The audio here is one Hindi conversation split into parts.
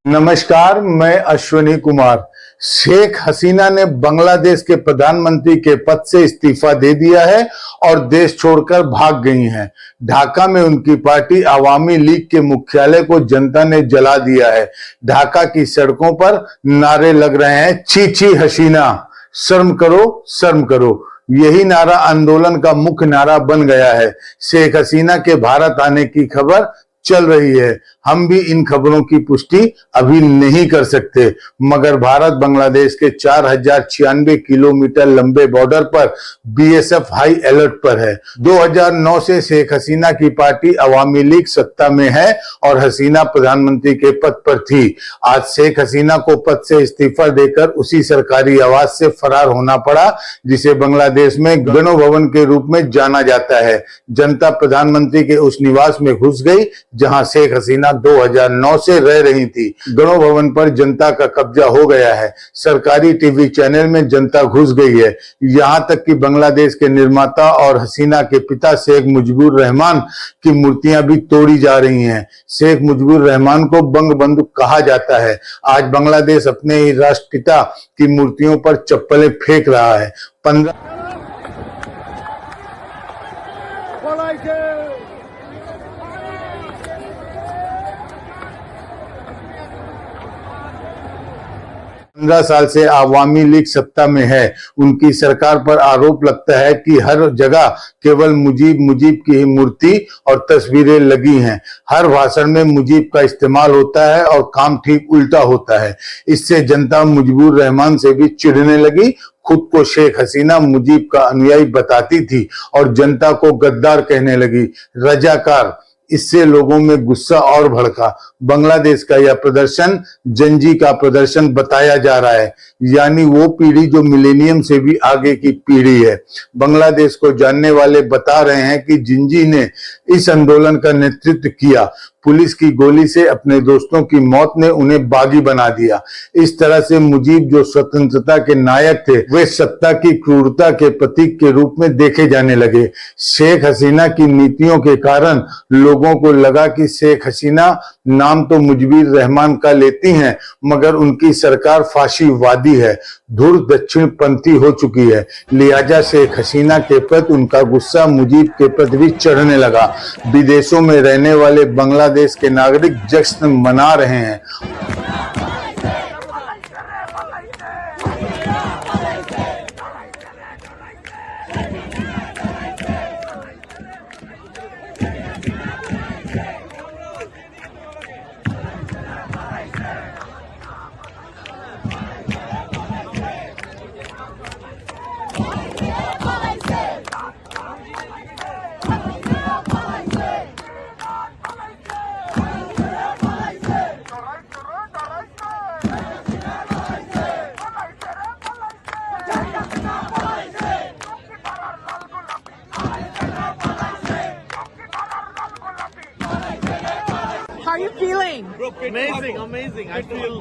नमस्कार, मैं अश्विनी कुमार। शेख हसीना ने बांग्लादेश के प्रधानमंत्री के पद से इस्तीफा दे दिया है और देश छोड़कर भाग गई हैं। ढाका में उनकी पार्टी अवामी लीग के मुख्यालय को जनता ने जला दिया है। ढाका की सड़कों पर नारे लग रहे हैं, छी छी हसीना, शर्म करो शर्म करो। यही नारा आंदोलन का मुख्य नारा बन गया है। शेख हसीना के भारत आने की खबर चल रही है। हम भी इन खबरों की पुष्टि अभी नहीं कर सकते, मगर भारत बांग्लादेश के 4096 किलोमीटर लंबे बॉर्डर पर बीएसएफ हाई अलर्ट पर है। 2009 से शेख हसीना की पार्टी अवामी लीग सत्ता में है और हसीना प्रधानमंत्री के पद पर थी। आज शेख हसीना को पद से इस्तीफा देकर उसी सरकारी आवास से फरार होना पड़ा, जिसे बांग्लादेश में गणो भवन के रूप में जाना जाता है। जनता प्रधानमंत्री के उस निवास में घुस गई जहां शेख हसीना 2009 से रह रही थी। गणो भवन पर जनता का कब्जा हो गया है। सरकारी टीवी चैनल में जनता घुस गई है। यहां तक कि बांग्लादेश के निर्माता और हसीना के पिता शेख मुजीबुर रहमान की मूर्तियां भी तोड़ी जा रही हैं। शेख मुजीबुर रहमान को बंगबंधु कहा जाता है। आज बांग्लादेश अपने ही राष्ट्रपिता की मूर्तियों पर चप्पलें फेंक रहा है। 15 साल से अवामी लीग सत्ता में है। उनकी सरकार पर आरोप लगता है कि हर जगह केवल मुजीब की ही मूर्ति और तस्वीरें लगी हैं। हर भाषण में मुजीब का इस्तेमाल होता है और काम ठीक उल्टा होता है। इससे जनता मुजीबुर रहमान से भी चिढ़ने लगी। खुद को शेख हसीना मुजीब का अनुयायी बताती थी और जनता को गद्दार कहने लगी, रजाकार। इससे लोगों में गुस्सा और भड़का। बांग्लादेश का यह प्रदर्शन जंजी का प्रदर्शन बताया जा रहा है, यानी वो पीढ़ी जो मिलेनियम से भी आगे की पीढ़ी है। बांग्लादेश को जानने वाले बता रहे हैं कि जिंजी ने इस आंदोलन का नेतृत्व किया। पुलिस की गोली से अपने दोस्तों की मौत ने उन्हें बागी बना दिया। इस तरह से मुजीब जो स्वतंत्रता के नायक थे, वे सत्ता की क्रूरता के प्रतीक के रूप में देखे जाने लगे। शेख हसीना की नीतियों के कारण लोगों को लगा कि शेख हसीना नाम तो मुजीबुर रहमान का लेती हैं, मगर उनकी सरकार फाशीवादी है, धुर दक्षिणपंथी हो चुकी है। लिहाजा शेख हसीना के प्रति उनका गुस्सा मुजीब के प्रति भी चढ़ने लगा। विदेशों में रहने वाले बांग्लादेश के नागरिक जश्न मना रहे हैं। How are you feeling? Amazing. I feel.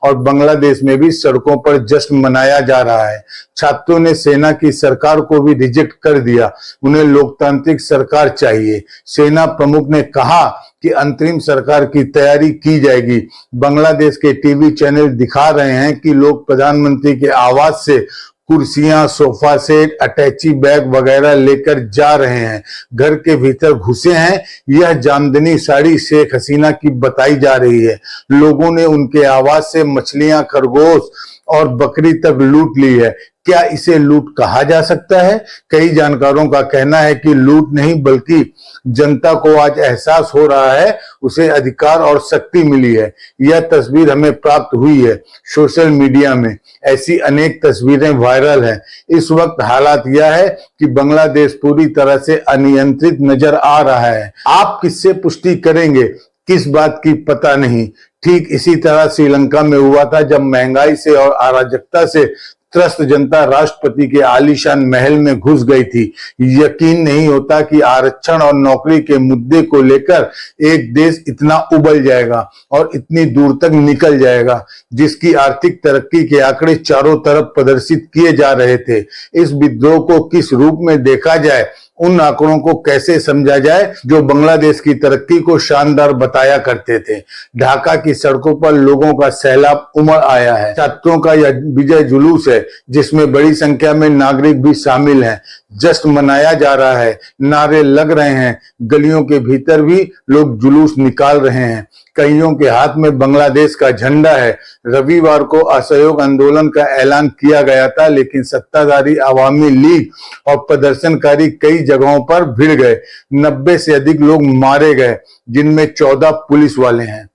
और बांग्लादेश में भी सड़कों पर जश्न मनाया जा रहा है। छात्रों ने सेना की सरकार को भी रिजेक्ट कर दिया। उन्हें लोकतांत्रिक सरकार चाहिए। सेना प्रमुख ने कहा कि अंतरिम सरकार की तैयारी की जाएगी। बांग्लादेश के टीवी चैनल दिखा रहे हैं कि लोग प्रधानमंत्री के आवास से कुर्सियां, सोफा सेट, अटैची बैग वगैरह लेकर जा रहे हैं। घर के भीतर घुसे हैं। यह जामदनी साड़ी शेख हसीना की बताई जा रही है। लोगों ने उनके आवास से मछलियां, खरगोश और बकरी तक लूट ली है। क्या इसे लूट कहा जा सकता है? कई जानकारों का कहना है कि लूट नहीं, बल्कि जनता को आज एहसास हो रहा है उसे अधिकार और शक्ति मिली है। यह तस्वीर हमें प्राप्त हुई है सोशल मीडिया में। ऐसी अनेक तस्वीरें वायरल हैं। इस वक्त हालात यह है कि बांग्लादेश पूरी तरह से अनियंत्रित नजर आ रहा है। आप किससे पुष्टि करेंगे, किस बात की पता नहीं। ठीक इसी तरह श्रीलंका में हुआ था, जब महंगाई से और अराजकता से त्रस्त जनता राष्ट्रपति के आलीशान महल में घुस गई थी। यकीन नहीं होता कि आरक्षण और नौकरी के मुद्दे को लेकर एक देश इतना उबल जाएगा और इतनी दूर तक निकल जाएगा, जिसकी आर्थिक तरक्की के आंकड़े चारों तरफ प्रदर्शित किए जा रहे थे। इस विद्रोह को किस रूप में देखा जाए, उन आंकड़ों को कैसे समझा जाए जो बांग्लादेश की तरक्की को शानदार बताया करते थे। ढाका की सड़कों पर लोगों का सैलाब उमड़ आया है। छात्रों का यह विजय जुलूस है जिसमें बड़ी संख्या में नागरिक भी शामिल हैं। जश्न मनाया जा रहा है, नारे लग रहे हैं, गलियों के भीतर भी लोग जुलूस निकाल रहे हैं। कईयों के हाथ में बांग्लादेश का झंडा है। रविवार को असहयोग आंदोलन का ऐलान किया गया था, लेकिन सत्ताधारी अवामी लीग और प्रदर्शनकारी कई जगहों पर भिड़ गए। 90 से अधिक लोग मारे गए, जिनमें 14 पुलिस वाले हैं।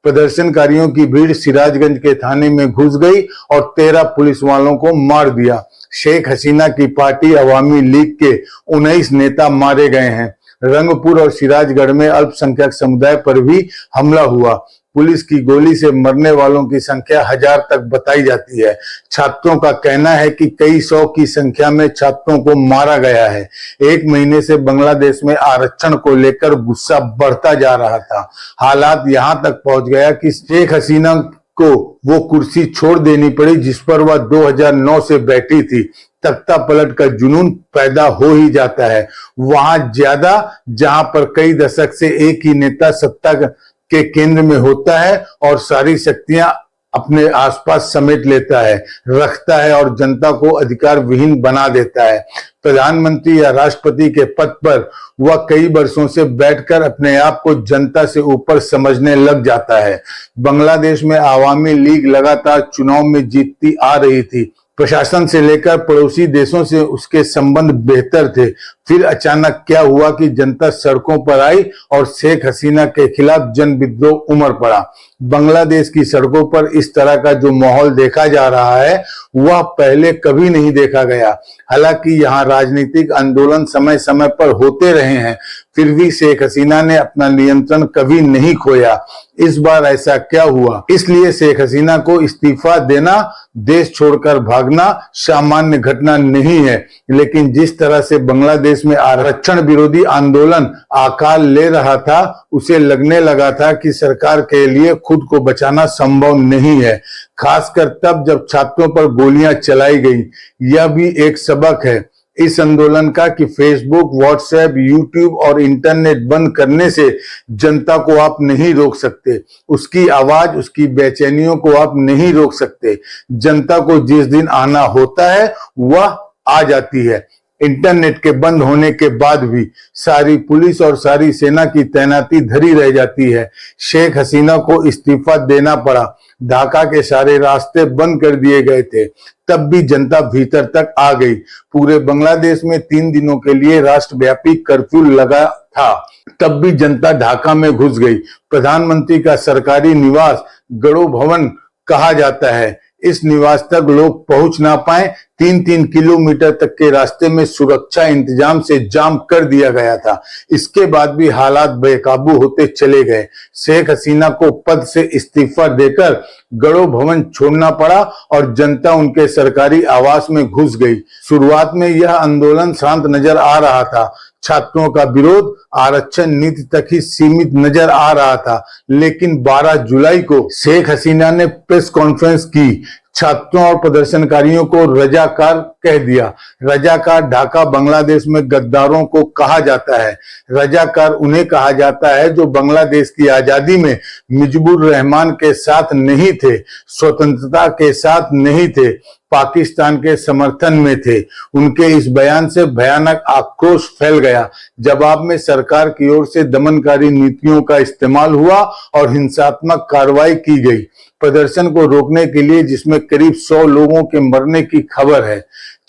प्रदर्शनकारियों की भीड़ सिराजगंज के थाने में घुस गई और 13 पुलिस वालों को मार दिया। शेख हसीना की पार्टी अवामी लीग के 19 नेता मारे गए हैं। रंगपुर और सिराजगढ़ में अल्पसंख्यक समुदाय पर भी हमला हुआ। पुलिस की गोली से मरने वालों की संख्या 1000 तक बताई जाती है। छात्रों का कहना है कि कई सौ की संख्या में छात्रों को मारा गया है। एक महीने से बांग्लादेश में आरक्षण को लेकर गुस्सा बढ़ता जा रहा था। हालात यहां तक पहुंच गया कि शेख हसीना को वो कुर्सी छोड़ देनी पड़ी जिस पर वह 2009 से बैठी थी। तख्ता पलट का जुनून पैदा हो ही जाता है वहां ज्यादा, जहां पर कई दशक से एक ही नेता सत्ता के केंद्र में होता है और सारी शक्तियां अपने आसपास समेट लेता है, रखता है और जनता को अधिकार विहीन बना देता है। प्रधानमंत्री या राष्ट्रपति के पद पर वह कई वर्षों से बैठकर अपने आप को जनता से ऊपर समझने लग जाता है। बांग्लादेश में अवामी लीग लगातार चुनाव में जीतती आ रही थी। प्रशासन से लेकर पड़ोसी देशों से उसके संबंध बेहतर थे। फिर अचानक क्या हुआ कि जनता सड़कों पर आई और शेख हसीना के खिलाफ जन विद्रोह उमड़ पड़ा। बांग्लादेश की सड़कों पर इस तरह का जो माहौल देखा जा रहा है वह पहले कभी नहीं देखा गया। हालांकि यहाँ राजनीतिक आंदोलन समय समय पर होते रहे हैं, फिर भी शेख हसीना ने अपना नियंत्रण कभी नहीं खोया। इस बार ऐसा क्या हुआ? इसलिए शेख हसीना को इस्तीफा देना, देश छोड़कर भागना सामान्य घटना नहीं है, लेकिन जिस तरह से बांग्लादेश में आरक्षण विरोधी आंदोलन आकार ले रहा था, उसे लगने लगा था कि सरकार के लिए खुद को बचाना संभव नहीं है, खासकर तब जब छात्रों पर गोलियां चलाई गई। यह भी एक सबक है इस आंदोलन का कि फेसबुक, व्हाट्सएप, यूट्यूब और इंटरनेट बंद करने से जनता को आप नहीं रोक सकते। उसकी आवाज, उसकी बेचैनियों को आप नहीं रोक सकते। जनता को जिस दिन आना होता है वह आ जाती है। इंटरनेट के बंद होने के बाद भी सारी पुलिस और सारी सेना की तैनाती धरी रह जाती है। शेख हसीना को इस्तीफा देना पड़ा। ढाका के सारे रास्ते बंद कर दिए गए थे, तब भी जनता भीतर तक आ गई। पूरे बांग्लादेश में 3 दिनों के लिए राष्ट्रव्यापी कर्फ्यू लगा था, तब भी जनता ढाका में घुस गई। प्रधानमंत्री का सरकारी निवास गणो भवन कहा जाता है। इस निवास तक लोग पहुंच ना पाए। 3-3 किलोमीटर तक के रास्ते में सुरक्षा इंतजाम से जाम कर दिया गया था। इसके बाद भी हालात बेकाबू होते चले गए। शेख हसीना को पद से इस्तीफा देकर गणो भवन छोड़ना पड़ा और जनता उनके सरकारी आवास में घुस गई। शुरुआत में यह आंदोलन शांत नजर आ रहा था। छात्रों का विरोध आरक्षण नीति तक ही सीमित नजर आ रहा था, लेकिन 12 जुलाई को शेख हसीना ने प्रेस कॉन्फ्रेंस की। छात्रों और प्रदर्शनकारियों को रजाकार कह दिया। रजाकार ढाका बांग्लादेश में गद्दारों को कहा जाता है। रजाकार उन्हें कहा जाता है जो बांग्लादेश की आजादी में मुजीबुर रहमान के साथ नहीं थे, स्वतंत्रता के साथ नहीं थे, पाकिस्तान के समर्थन में थे। उनके इस बयान से भयानक आक्रोश फैल गया। जवाब में सरकार की ओर से दमनकारी नीतियों का इस्तेमाल हुआ और हिंसात्मक कार्रवाई की गई प्रदर्शन को रोकने के लिए, जिसमें करीब 100 लोगों के मरने की खबर है।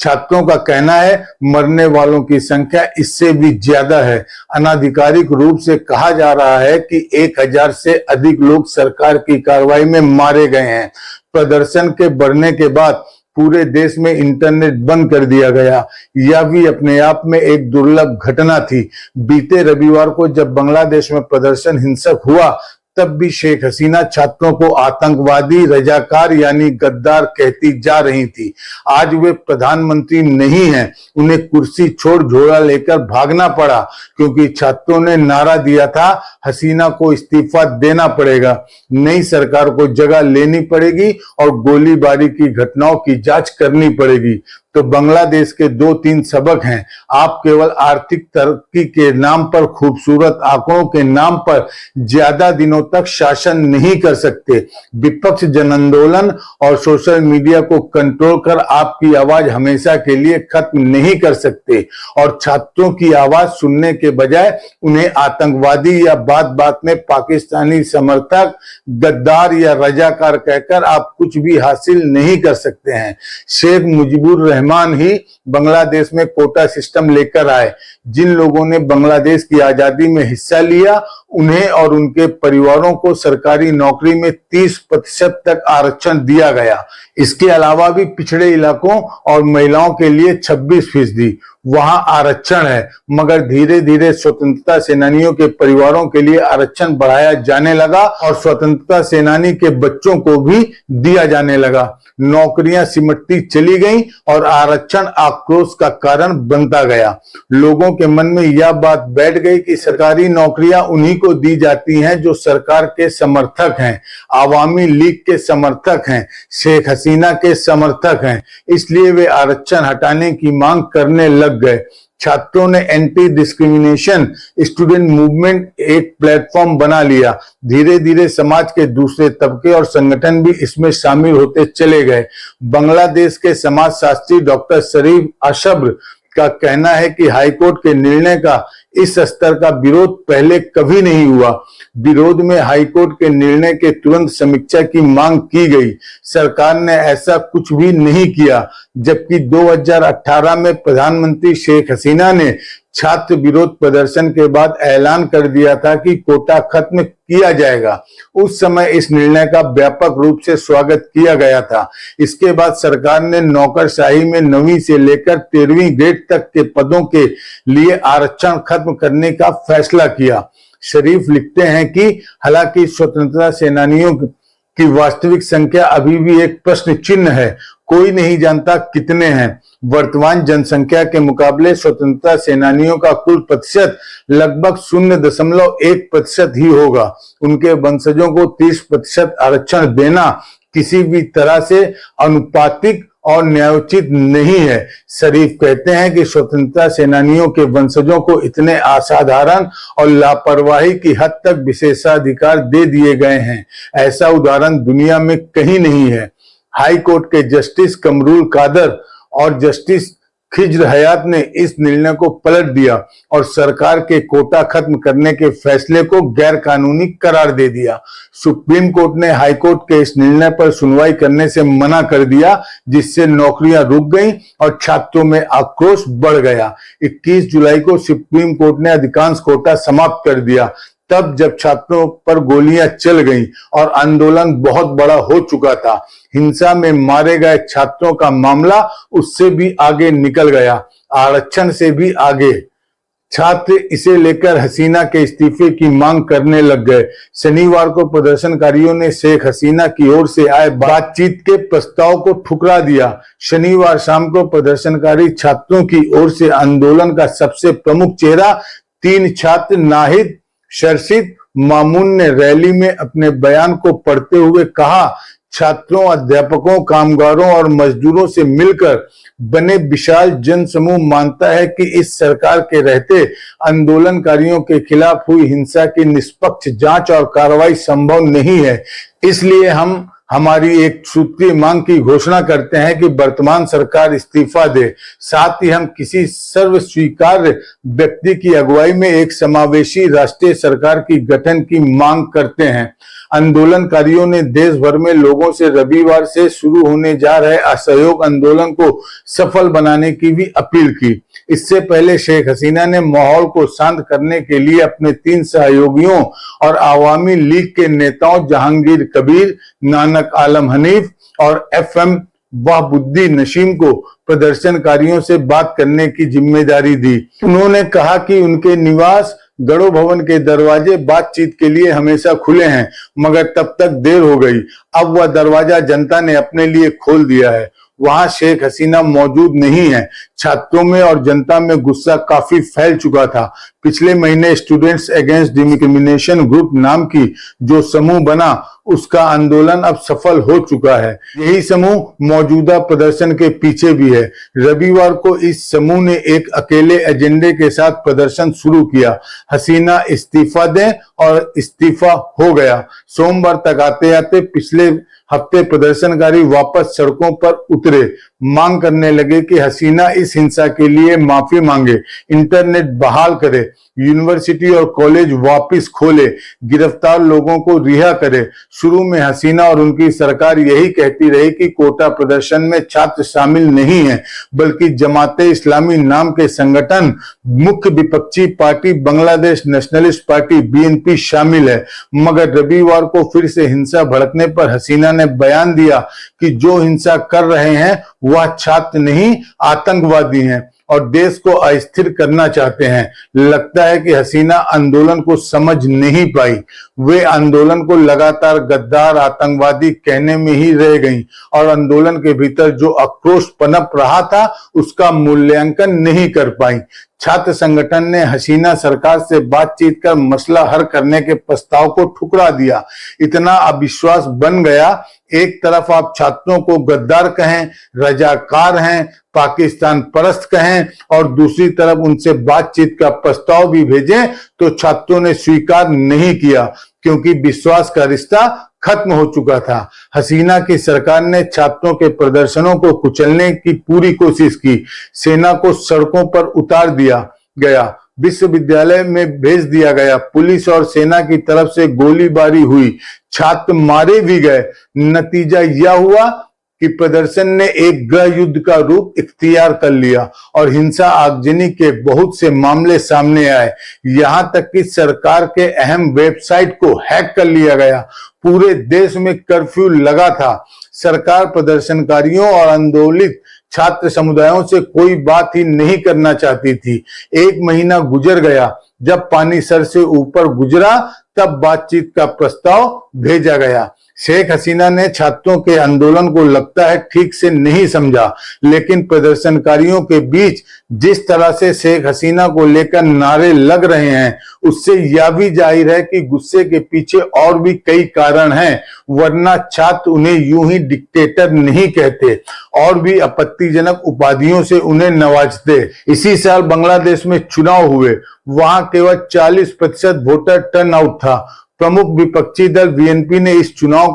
छात्रों का कहना है मरने वालों की संख्या इससे भी ज्यादा है। अनाधिकारिक रूप से कहा जा रहा है कि 1000 से अधिक लोग सरकार की कार्रवाई में मारे गए हैं। प्रदर्शन के बढ़ने के बाद पूरे देश में इंटरनेट बंद कर दिया गया। यह भी अपने आप में एक दुर्लभ घटना थी। बीते रविवार को जब बांग्लादेश में प्रदर्शन हिंसक हुआ, तब भी शेख हसीना छात्रों को आतंकवादी, रजाकार यानी गद्दार कहती जा रही थी। आज वे प्रधानमंत्री नहीं हैं, उन्हें कुर्सी छोड़ झोला लेकर भागना पड़ा, क्योंकि छात्रों ने नारा दिया था हसीना को इस्तीफा देना पड़ेगा, नई सरकार को जगह लेनी पड़ेगी और गोलीबारी की घटनाओं की जांच करनी पड़ेगी। तो बांग्लादेश के 2-3 सबक हैं। आप केवल आर्थिक तरक्की के नाम पर, खूबसूरत आंकड़ों के नाम पर ज्यादा दिनों तक शासन नहीं कर सकते। विपक्ष, जन आंदोलन और सोशल मीडिया को कंट्रोल कर आपकी आवाज हमेशा के लिए खत्म नहीं कर सकते। और छात्रों की आवाज सुनने के बजाय उन्हें आतंकवादी या बात बात में पाकिस्तानी समर्थक, गद्दार या रजाकार कहकर आप कुछ भी हासिल नहीं कर सकते हैं। शेख मुजीबुर रहमान ही बांग्लादेश में कोटा सिस्टम लेकर आए। जिन लोगों ने बांग्लादेश की आजादी में हिस्सा लिया, उन्हें और उनके परिवारों को सरकारी नौकरी में 30% तक आरक्षण दिया गया। इसके अलावा भी पिछड़े इलाकों और महिलाओं के लिए 26% वहां आरक्षण है। मगर धीरे धीरे स्वतंत्रता सेनानियों के परिवारों के लिए आरक्षण बढ़ाया जाने लगा और स्वतंत्रता सेनानी के बच्चों को भी दिया जाने लगा। नौकरियां सिमटती चली गईं और आरक्षण आक्रोश का कारण बनता गया। लोगों के मन में यह बात बैठ गई कि सरकारी नौकरियां उन्हीं को दी जाती हैं जो सरकार के समर्थक हैं, आवामी लीग के समर्थक हैं, शेख हसीना के समर्थक हैं। इसलिए वे आरक्षण हटाने की मांग करने लग गए। छात्रों ने एंटी डिस्क्रिमिनेशन स्टूडेंट मूवमेंट एक प्लेटफॉर्म बना लिया। धीरे धीरे समाज के दूसरे तबके और संगठन भी इसमें शामिल होते चले गए। बांग्लादेश के समाज शास्त्री डॉक्टर शरीफ अशब्र का कहना है कि हाईकोर्ट के निर्णय का इस स्तर का विरोध पहले कभी नहीं हुआ। विरोध में हाईकोर्ट के निर्णय के तुरंत समीक्षा की मांग की गई। सरकार ने ऐसा कुछ भी नहीं किया, जबकि 2018 में प्रधानमंत्री शेख हसीना ने छात्र विरोध प्रदर्शन के बाद ऐलान कर दिया था कि कोटा खत्म किया जाएगा। उस समय इस निर्णय का व्यापक रूप से स्वागत किया गया था। इसके बाद सरकार ने नौकरशाही में 9वीं से लेकर 13वीं ग्रेड तक के पदों के लिए आरक्षण खत्म करने का फैसला किया। शरीफ लिखते हैं कि हालांकि स्वतंत्रता सेनानियों की वास्तविक संख्या अभी भी एक प्रश्न चिन्ह है। कोई नहीं जानता कितने हैं। वर्तमान जनसंख्या के मुकाबले स्वतंत्रता सेनानियों का कुल प्रतिशत लगभग 0.1% ही होगा। उनके वंशजों को 30% आरक्षण देना किसी भी तरह से अनुपातिक और न्यायोचित नहीं है। शरीफ कहते हैं कि स्वतंत्रता सेनानियों के वंशजों को इतने असाधारण और लापरवाही की हद तक विशेषाधिकार दे दिए गए हैं, ऐसा उदाहरण दुनिया में कहीं नहीं है। हाई कोर्ट के जस्टिस कमरुल कादर और जस्टिस खिज्र हयात ने इस निर्णय को पलट दिया और सरकार के कोटा खत्म करने के फैसले को गैर कानूनी करार दे दिया। सुप्रीम कोर्ट ने हाई कोर्ट के इस निर्णय पर सुनवाई करने से मना कर दिया, जिससे नौकरियां रुक गईं और छात्रों में आक्रोश बढ़ गया। 21 जुलाई को सुप्रीम कोर्ट ने अधिकांश कोटा समाप्त कर दिया, तब जब छात्रों पर गोलियां चल गईं और आंदोलन बहुत बड़ा हो चुका था। हिंसा में मारे गए छात्रों का मामला उससे भी आगे निकल गया, आरक्षण से भी आगे। छात्र इसे लेकर हसीना के इस्तीफे की मांग करने लग गए। शनिवार को प्रदर्शनकारियों ने शेख हसीना की ओर से आए बातचीत के प्रस्ताव को ठुकरा दिया। शनिवार शाम को प्रदर्शनकारी छात्रों की ओर से आंदोलन का सबसे प्रमुख चेहरा 3 छात्र नाहिद शर्शिद मामून ने रैली में अपने बयान को पढ़ते हुए कहा, छात्रों, अध्यापकों, कामगारों और मजदूरों से मिलकर बने विशाल जनसमूह मानता है कि इस सरकार के रहते आंदोलनकारियों के खिलाफ हुई हिंसा की निष्पक्ष जांच और कार्रवाई संभव नहीं है। इसलिए हम हमारी एक सूत्रीय मांग की घोषणा करते हैं कि वर्तमान सरकार इस्तीफा दे। साथ ही हम किसी सर्वस्वीकार्य व्यक्ति की अगुवाई में एक समावेशी राष्ट्रीय सरकार की गठन की मांग करते हैं। आंदोलनकारियों ने देश भर में लोगों से रविवार से शुरू होने जा रहे असहयोग आंदोलन को सफल बनाने की भी अपील की। इससे पहले शेख हसीना ने माहौल को शांत करने के लिए अपने 3 सहयोगियों और आवामी लीग के नेताओं जहांगीर कबीर, नानक आलम हनीफ और FM वहाबुद्दीन नशीम को प्रदर्शनकारियों से बात करने की जिम्मेदारी दी। उन्होंने कहा कि उनके निवास गढ़ो भवन के दरवाजे बातचीत के लिए हमेशा खुले हैं, मगर तब तक देर हो गई। अब वह दरवाजा जनता ने अपने लिए खोल दिया है। वहां शेख हसीना मौजूद नहीं है। छात्रों में और जनता में गुस्सा काफी फैल चुका था। पिछले महीने स्टूडेंट्स अगेंस्ट डिस्क्रिमिनेशन ग्रुप नाम की जो समूह बना, उसका आंदोलन अब सफल हो चुका है। यही समूह मौजूदा प्रदर्शन के पीछे भी है। रविवार को इस समूह ने एक अकेले एजेंडे के साथ प्रदर्शन शुरू किया। हसीना इस्तीफा दें और इस्तीफा हो गया। सोमवार तक आते आते पिछले हफ्ते प्रदर्शनकारी वापस सड़कों पर उतरे। मांग करने लगे कि हसीना इस हिंसा के लिए माफी मांगे, इंटरनेट बहाल करे, यूनिवर्सिटी और कॉलेज वापस खोले, गिरफ्तार लोगों को रिहा करे। शुरू में हसीना और उनकी सरकार यही कहती रही कि कोटा प्रदर्शन में छात्र शामिल नहीं है, बल्कि जमाते इस्लामी नाम के संगठन, मुख्य विपक्षी party Bangladesh nationalist party BNP शामिल है। मगर रविवार को फिर से हिंसा भड़कने पर हसीना ने बयान दिया कि जो हिंसा कर रहे हैं वह छात्र नहीं, आतंकवादी हैं और देश को अस्थिर करना चाहते हैं। लगता है कि हसीना आंदोलन को समझ नहीं पाई। वे आंदोलन को लगातार गद्दार, आतंकवादी कहने में ही रह गईं और आंदोलन के भीतर जो आक्रोश पनप रहा था उसका मूल्यांकन नहीं कर पाई। छात्र संगठन ने हसीना सरकार से बातचीत कर मसला हल करने के प्रस्ताव को ठुकरा दिया। इतना अविश्वास बन गया, एक तरफ आप छात्रों को गद्दार कहें, रजाकार हैं, पाकिस्तान परस्त कहें और दूसरी तरफ उनसे बातचीत का प्रस्ताव भी भेजें तो छात्रों ने स्वीकार नहीं किया, क्योंकि विश्वास का रिश्ता खत्म हो चुका था। हसीना की सरकार ने छात्रों के प्रदर्शनों को कुचलने की पूरी कोशिश की। सेना को सड़कों पर उतार दिया गया, विश्वविद्यालय में भेज दिया गया, पुलिस और सेना की तरफ से गोलीबारी हुई, छात्र मारे भी गए। नतीजा यह हुआ कि प्रदर्शन ने एक गृह युद्ध का रूप इख्तियार कर लिया और हिंसा आगजनी के बहुत से मामले सामने आए। यहां तक कि सरकार के अहम वेबसाइट को हैक कर लिया गया। पूरे देश में कर्फ्यू लगा था। सरकार प्रदर्शनकारियों और आंदोलित छात्र समुदायों से कोई बात ही नहीं करना चाहती थी। एक महीना गुजर गया। जब पानी सर से ऊपर गुजरा तब बातचीत का प्रस्ताव भेजा गया। शेख हसीना ने छात्रों के आंदोलन को लगता है ठीक से नहीं समझा, लेकिन प्रदर्शनकारियों के बीच जिस तरह से शेख हसीना को लेकर नारे लग रहे हैं उससे यह भी जाहिर है कि गुस्से के पीछे और भी कई कारण हैं, वरना छात्र उन्हें यूं ही डिक्टेटर नहीं कहते और भी आपत्तिजनक उपाधियों से उन्हें नवाजते। इसी साल बांग्लादेश में चुनाव हुए, वहां केवल 40% वोटर टर्नआउट था। प्रमुख विपक्षी दल BNP ने इस चुनाव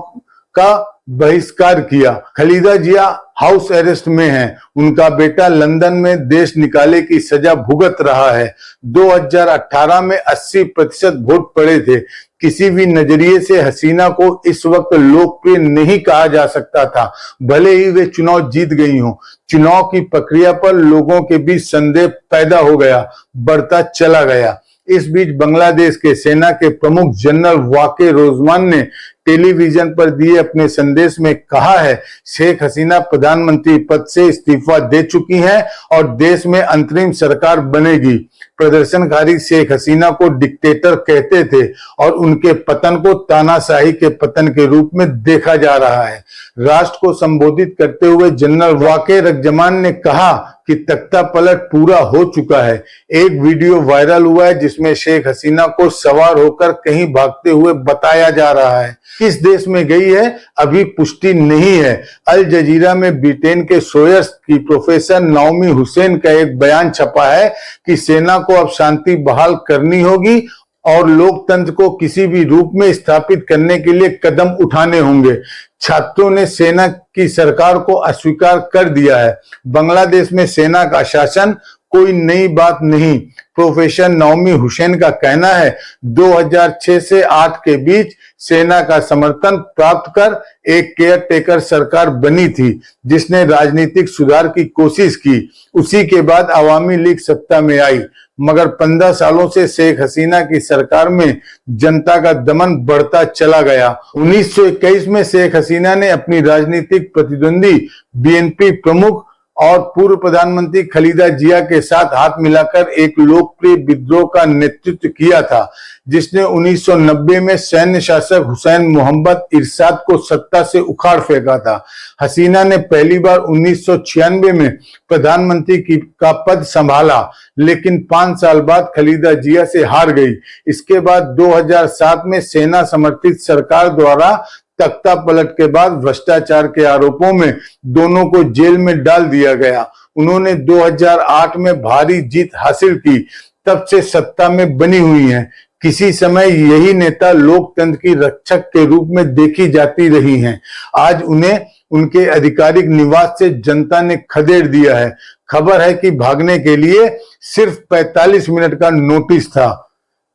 का बहिष्कार किया। खलीदा जिया हाउस अरेस्ट में हैं। उनका बेटा लंदन में देश निकाले की सजा भुगत रहा है। 2018 में 80% वोट पड़े थे। किसी भी नजरिए से हसीना को इस वक्त लोकप्रिय नहीं कहा जा सकता था, भले ही वे चुनाव जीत गई हों। चुनाव की प्रक्रिया पर लोगों के बीच संदेह पैदा हो गया, बढ़ता चला गया। इस बीच बांग्लादेश के सेना के प्रमुख जनरल वाके रोजमान ने टेलीविजन पर दिए अपने संदेश में कहा है, शेख हसीना प्रधानमंत्री पद से इस्तीफा दे चुकी हैं और देश में अंतरिम सरकार बनेगी। प्रदर्शनकारी शेख हसीना को डिक्टेटर कहते थे और उनके पतन को तानाशाही के पतन के रूप में देखा जा रहा है। राष्ट्र को संबोधित करते हुए जनरल वाके रखजमान ने कहा कि तख्ता पलट पूरा हो चुका है। एक वीडियो वायरल हुआ है जिसमें शेख हसीना को सवार होकर कहीं भागते हुए बताया जा रहा है। किस देश में गई है अभी पुष्टि नहीं है। अल जजीरा में ब्रिटेन के सोयर्स की प्रोफेसर नाओमी हुसैन का एक बयान छपा है कि सेना को अब शांति बहाल करनी होगी और लोकतंत्र को किसी भी रूप में स्थापित करने के लिए कदम उठाने होंगे। छात्रों ने सेना की सरकार को अस्वीकार कर दिया है। बांग्लादेश में सेना का शासन कोई नई बात नहीं। प्रोफेसर नाओमी हुसैन का कहना है 2006 से 8 के बीच सेना का समर्थन प्राप्त कर एक केयर टेकर सरकार बनी थी जिसने राजनीतिक सुधार की कोशिश की। उसी के बाद अवामी लीग सत्ता में आई, मगर 15 सालों से शेख हसीना की सरकार में जनता का दमन बढ़ता चला गया। 1921 में शेख हसीना ने अपनी राजनीतिक प्रतिद्वंदी BNP प्रमुख और पूर्व प्रधानमंत्री खालिदा जिया के साथ हाथ मिलाकर एक लोकप्रिय विद्रोह का नेतृत्व किया था, जिसने 1990 में सैन्य शासक हुसैन मोहम्मद इरशाद को सत्ता से उखाड़ फेंका था। हसीना ने पहली बार 1996 में प्रधानमंत्री का पद संभाला, लेकिन 5 साल बाद खालिदा जिया से हार गई। इसके बाद 2007 में सेना समर्थित सरकार द्वारा तख्ता पलट के बाद भ्रष्टाचार के आरोपों में दोनों को जेल में डाल दिया गया। उन्होंने 2008 में भारी जीत हासिल की, तब से सत्ता में बनी हुई हैं। किसी समय यही नेता लोकतंत्र की रक्षक के रूप में देखी जाती रही हैं। आज उन्हें उनके आधिकारिक निवास से जनता ने खदेड़ दिया है। खबर है कि भागने के लिए सिर्फ 45 मिनट का नोटिस था।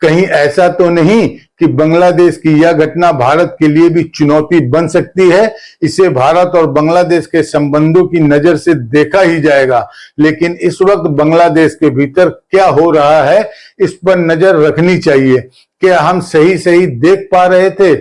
कहीं ऐसा तो नहीं कि बांग्लादेश की यह घटना भारत के लिए भी चुनौती बन सकती है? इसे भारत और बांग्लादेश के संबंधों की नजर से देखा ही जाएगा, लेकिन इस वक्त बांग्लादेश के भीतर क्या हो रहा है इस पर नजर रखनी चाहिए। क्या हम सही देख पा रहे थे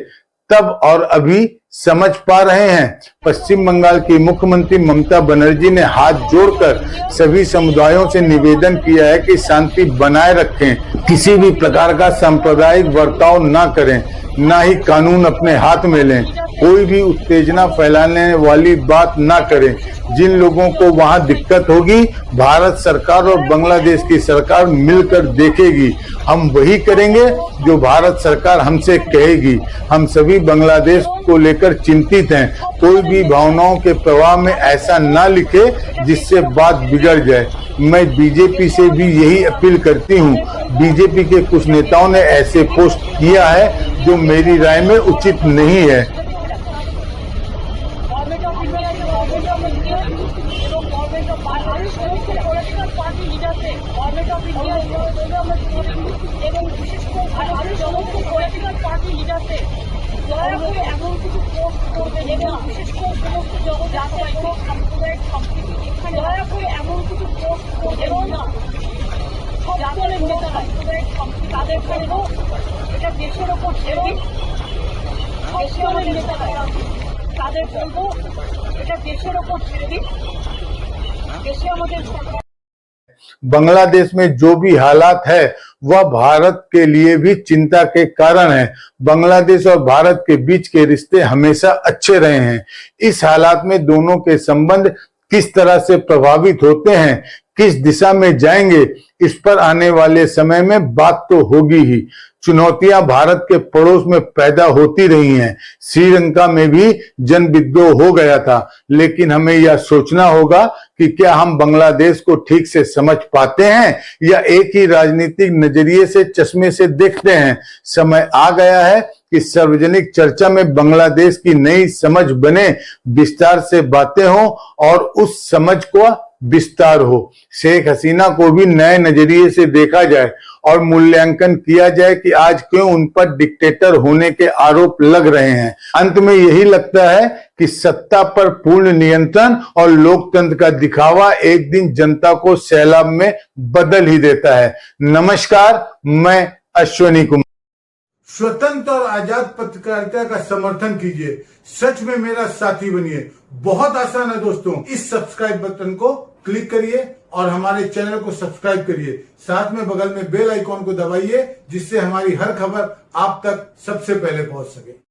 तब और अभी समझ पा रहे हैं? पश्चिम बंगाल की मुख्यमंत्री ममता बनर्जी ने हाथ जोड़कर सभी समुदायों से निवेदन किया है कि शांति बनाए रखें, किसी भी प्रकार का सांप्रदायिक बर्ताव ना करें, ना ही कानून अपने हाथ में लें, कोई भी उत्तेजना फैलाने वाली बात ना करें। जिन लोगों को वहां दिक्कत होगी, भारत सरकार और बांग्लादेश की सरकार मिलकर देखेगी। हम वही करेंगे जो भारत सरकार हमसे कहेगी। हम सभी बांग्लादेश को लेकर चिंतित हैं। कोई भी भावनाओं के प्रवाह में ऐसा ना लिखे जिससे बात बिगड़ जाए। मैं बीजेपी से भी यही अपील करती हूँ। बीजेपी के कुछ नेताओं ने ऐसे पोस्ट किया है जो मेरी राय में उचित नहीं है। बांग्लादेश में जो भी हालात है वह भारत के लिए भी चिंता के कारण है। बांग्लादेश और भारत के बीच के रिश्ते हमेशा अच्छे रहे हैं। इस हालात में दोनों के संबंध किस तरह से प्रभावित होते हैं, किस दिशा में जाएंगे, इस पर आने वाले समय में बात तो होगी ही। चुनौतियां भारत के पड़ोस में पैदा होती रही हैं। श्रीलंका में भी जन विद्रोह हो गया था, लेकिन हमें यह सोचना होगा कि क्या हम बांग्लादेश को ठीक से समझ पाते हैं या एक ही राजनीतिक नजरिए से चश्मे से देखते हैं। समय आ गया है कि सार्वजनिक चर्चा में बांग्लादेश की नई समझ बने, विस्तार से बातें हो और उस समझ को विस्तार हो। शेख हसीना को भी नए नजरिए से देखा जाए और मूल्यांकन किया जाए कि आज क्यों उन पर डिक्टेटर होने के आरोप लग रहे हैं। अंत में यही लगता है कि सत्ता पर पूर्ण नियंत्रण और लोकतंत्र का दिखावा एक दिन जनता को सैलाब में बदल ही देता है। नमस्कार, मैं अश्वनी कुमार। स्वतंत्र और आजाद पत्रकारिता का समर्थन कीजिए, सच में मेरा साथी बनिए। बहुत आसान है दोस्तों, इस सब्सक्राइब बटन को क्लिक करिए और हमारे चैनल को सब्सक्राइब करिए। साथ में बगल में बेल आइकॉन को दबाइए, जिससे हमारी हर खबर आप तक सबसे पहले पहुंच सके।